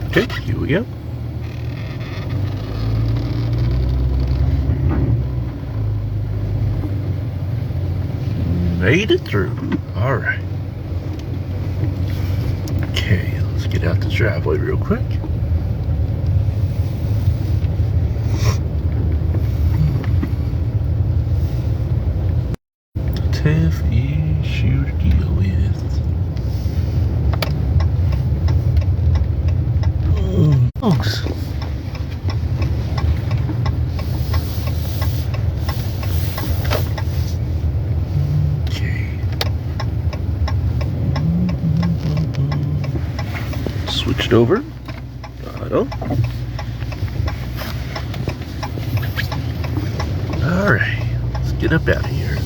Okay, here we go. Made it through. All right. Okay, let's get out the driveway real quick. Tough issue to deal with. Folks. Okay. Switched over. Auto. All right, let's get up out of here.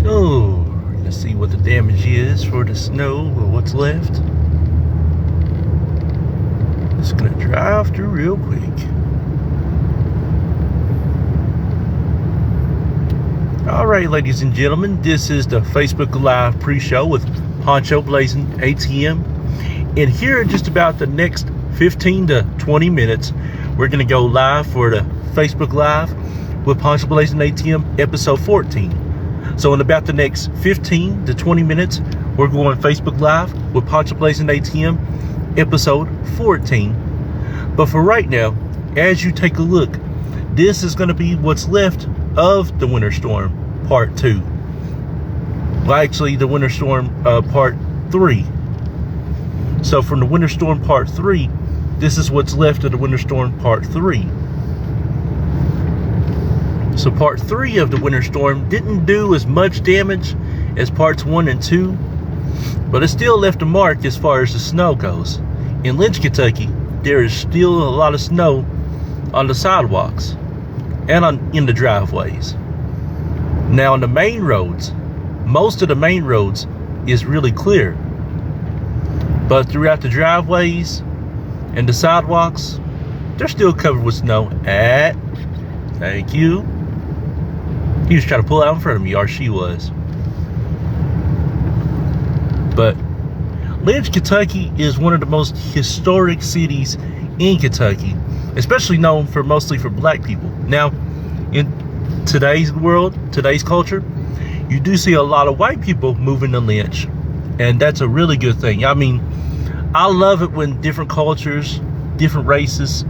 Oh, let's see what the damage is for the snow or what's left. Just gonna drive through real quick. All right, ladies and gentlemen, this is the Facebook Live pre-show with Poncho Blazing ATM. And here in just about the next 15 to 20 minutes, we're gonna go live for the Facebook Live with Poncho Blazing ATM episode 14. So in about the next 15 to 20 minutes, we're going Facebook Live with Poncho Blazing ATM episode 14. But for right now, as you take a look, this is going to be what's left of the Winter Storm Part 2. Well, actually, the Winter Storm Part 3. So from the Winter Storm Part 3, this is what's left of the Winter Storm Part 3. So Part 3 of the Winter Storm didn't do as much damage as Parts 1 and 2, but it still left a mark as far as the snow goes. In Lynch, Kentucky, there is still a lot of snow on the sidewalks and in the driveways. Now on the main roads, most of the main roads is really clear, but throughout the driveways and the sidewalks, they're still covered with snow. Thank you. He was trying to pull out in front of me, or she was. But Lynch, Kentucky is one of the most historic cities in Kentucky, especially known for mostly for black people. Now, in today's world, today's culture, you do see a lot of white people moving to Lynch, and that's a really good thing. I mean, I love it when different cultures, different races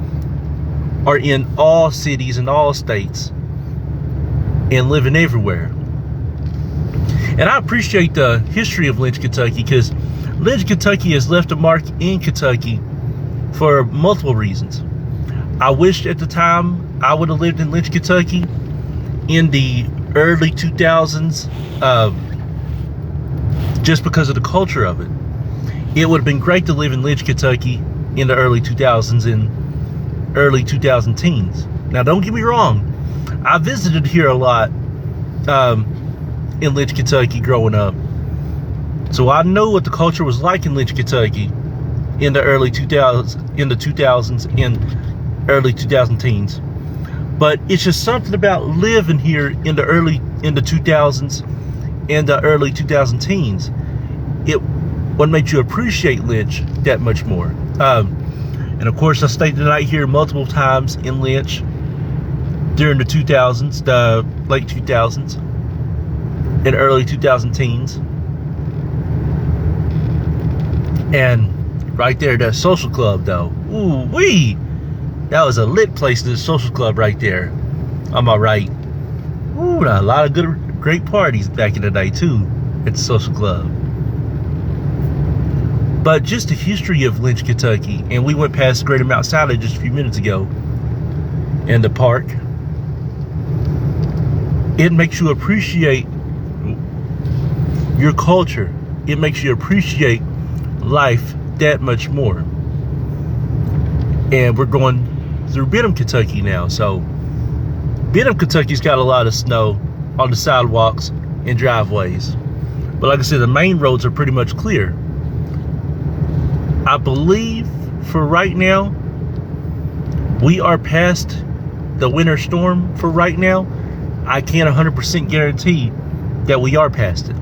are in all cities and all states and living everywhere. And I appreciate the history of Lynch, Kentucky, because Lynch, Kentucky has left a mark in Kentucky for multiple reasons. I wished at the time I would have lived in Lynch, Kentucky in the early 2000s, just because of the culture of it. It would have been great to live in Lynch, Kentucky in the early 2000s and early 2000 teens. Now, don't get me wrong, I visited here a lot in Lynch, Kentucky growing up. So I know what the culture was like in Lynch, Kentucky in the early 2000s, and early 2000 teens. But it's just something about living here in the 2000s and the early 2000 teens. What makes you appreciate Lynch that much more. And of course, I stayed the night here multiple times in Lynch during the 2000s, the late 2000s and early 2000 teens. And right there, that social club though, ooh wee, that was a lit place, this social club right there. Am I right? Ooh, a lot of great parties back in the day too at the social club. But just the history of Lynch, Kentucky, and we went past Greater Mount Sinai just a few minutes ago, and the park. It makes you appreciate your culture. It makes you appreciate life that much more. And we're going through Benham, Kentucky now. So Benham, Kentucky's got a lot of snow on the sidewalks and driveways. But like I said, the main roads are pretty much clear. I believe for right now, we are past the winter storm for right now. I can't 100% guarantee that we are past it.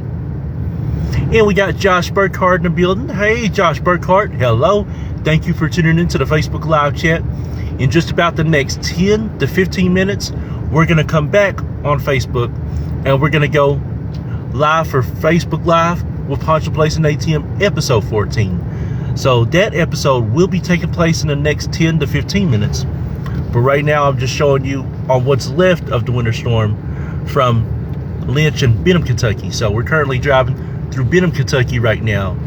And we got Josh Burkhart in the building. Hey, Josh Burkhart, hello. Thank you for tuning into the Facebook Live chat. In just about the next 10 to 15 minutes, we're going to come back on Facebook and we're going to go live for Facebook Live with Poncho Blazing ATM episode 14. So that episode will be taking place in the next 10 to 15 minutes. But right now, I'm just showing you on what's left of the winter storm from Lynch and Benham, Kentucky. So we're currently driving through Benham, Kentucky right now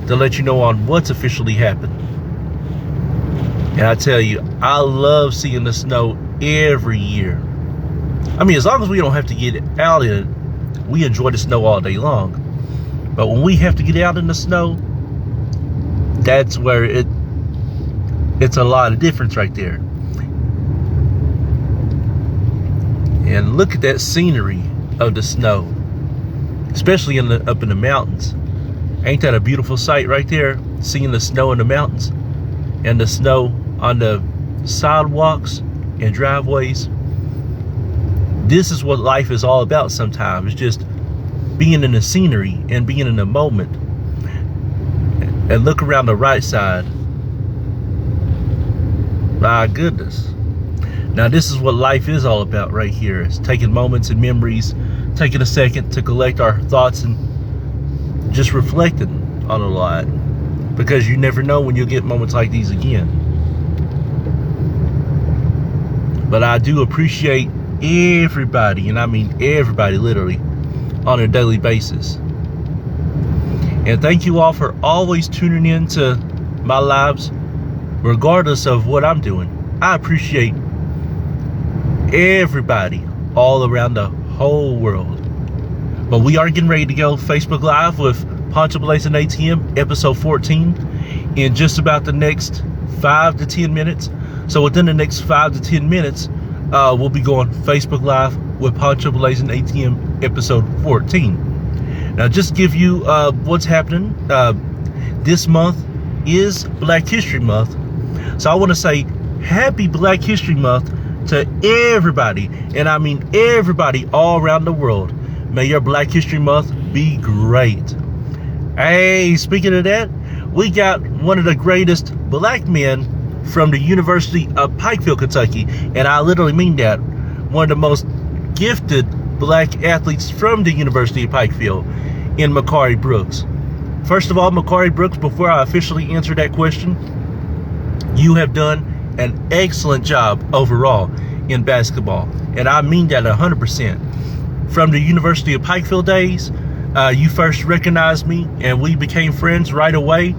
to let you know on what's officially happened. And I tell you, I love seeing the snow every year. I mean, as long as we don't have to get out in it, we enjoy the snow all day long. But when we have to get out in the snow, that's where it's a lot of difference right there. And look at that scenery of the snow, especially up in the mountains. Ain't that a beautiful sight right there? Seeing the snow in the mountains and the snow on the sidewalks and driveways. This is what life is all about sometimes. It's just being in the scenery and being in the moment. And look around the right side. My goodness. Now this is what life is all about right here. It's taking moments and memories, taking a second to collect our thoughts and just reflecting on a lot. Because you never know when you'll get moments like these again. But I do appreciate everybody, and I mean everybody literally, on a daily basis. And thank you all for always tuning in to my lives, regardless of what I'm doing. I appreciate everybody all around the whole world. But we are getting ready to go Facebook Live with Poncho Blazing ATM episode 14 in just about the next 5 to 10 minutes. So within the next 5 to 10 minutes, we'll be going Facebook Live with Poncho Blazing ATM episode 14. Now, just to give you what's happening, this month is Black History Month. So I want to say happy Black History Month to everybody, and I mean everybody all around the world. May your Black History Month be great. Hey, speaking of that, we got one of the greatest black men from the University of Pikeville, Kentucky, and I literally mean that. One of the most gifted black athletes from the University of Pikeville in Makari Brooks. First of all, Makari Brooks, before I officially answer that question, you have done an excellent job overall in basketball, and I mean that 100%. From the University of Pikeville days, you first recognized me and we became friends right away.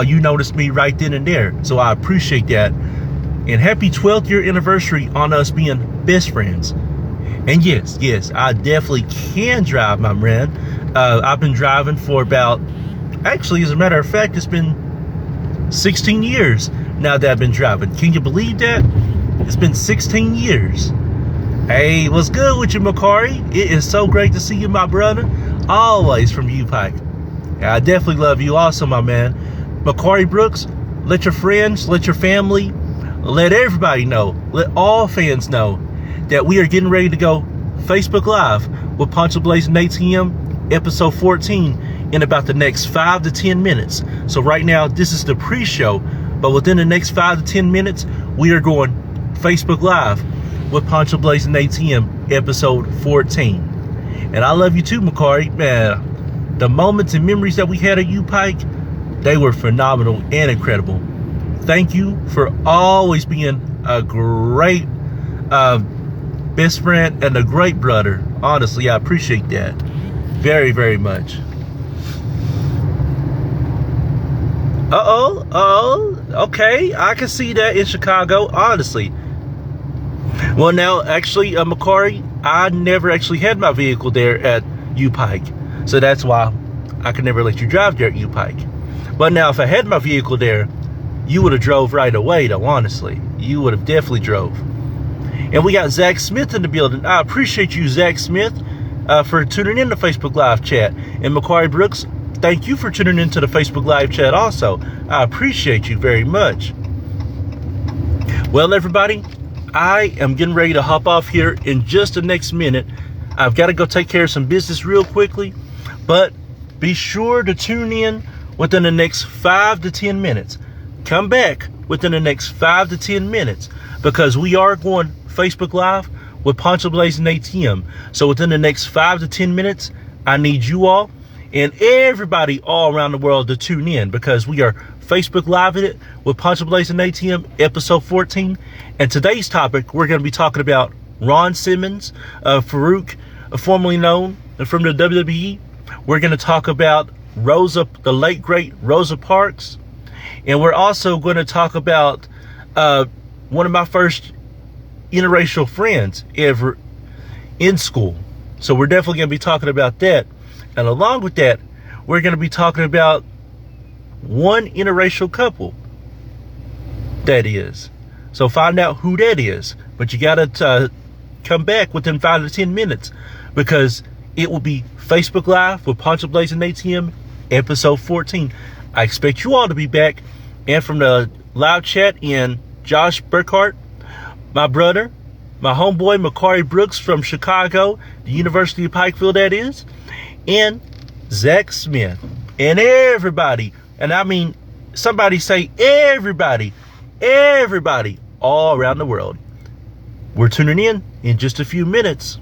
You noticed me right then and there, so I appreciate that. And happy 12th year anniversary on us being best friends. And yes, I definitely can drive, my man. I've been driving for about, actually, as a matter of fact, it's been 16 years now that I've been driving. Can you believe that? It's been 16 years. Hey, what's good with you, Makari? It is so great to see you, my brother. Always from U-Pike. I definitely love you also, my man. Makari Brooks, let your friends, let your family, let everybody know, let all fans know that we are getting ready to go Facebook Live with Poncho Blazing ATM episode 14 in about the next 5 to 10 minutes. So right now, this is the pre-show, but within the next 5 to 10 minutes, we are going Facebook Live with Poncho Blazing ATM episode 14. And I love you too, Makari. Man, the moments and memories that we had at U-Pike, they were phenomenal and incredible. Thank you for always being a great best friend and a great brother. Honestly, I appreciate that very, very much. Okay, I can see that in Chicago, honestly. Well, now, actually, Makari, I never actually had my vehicle there at U-Pike, so that's why I could never let you drive there at U-Pike. But now, if I had my vehicle there, you would have drove right away, though, honestly. You would have definitely drove. And we got Zach Smith in the building. I appreciate you, Zach Smith, for tuning in to Facebook Live chat. And Makari Brooks, thank you for tuning into the Facebook Live chat also. I appreciate you very much. Well, everybody, I am getting ready to hop off here in just the next minute. I've got to go take care of some business real quickly. But be sure to tune in within the next 5 to 10 minutes. Come back within the next 5 to 10 minutes because we are going Facebook Live with Poncho Blaze and ATM. So within the next 5 to 10 minutes, I need you all and everybody all around the world to tune in because we are Facebook Live in it with Poncho Blaze and ATM, episode 14. And today's topic, we're going to be talking about Ron Simmons, Farouk, formerly known from the WWE. We're going to talk about Rosa, the late great Rosa Parks. And we're also going to talk about one of my first interracial friends ever in school. So we're definitely going to be talking about that. And along with that, we're going to be talking about one interracial couple that is. So find out who that is. But you got to come back within 5 to 10 minutes because it will be Facebook Live with Poncho Blaze and ATM, episode 14. I expect you all to be back. And from the live chat in Josh Burkhart, my brother, my homeboy Macari Brooks from Chicago, the University of Pikeville that is, and Zach Smith, and everybody, and I mean, somebody say everybody all around the world. We're tuning in just a few minutes.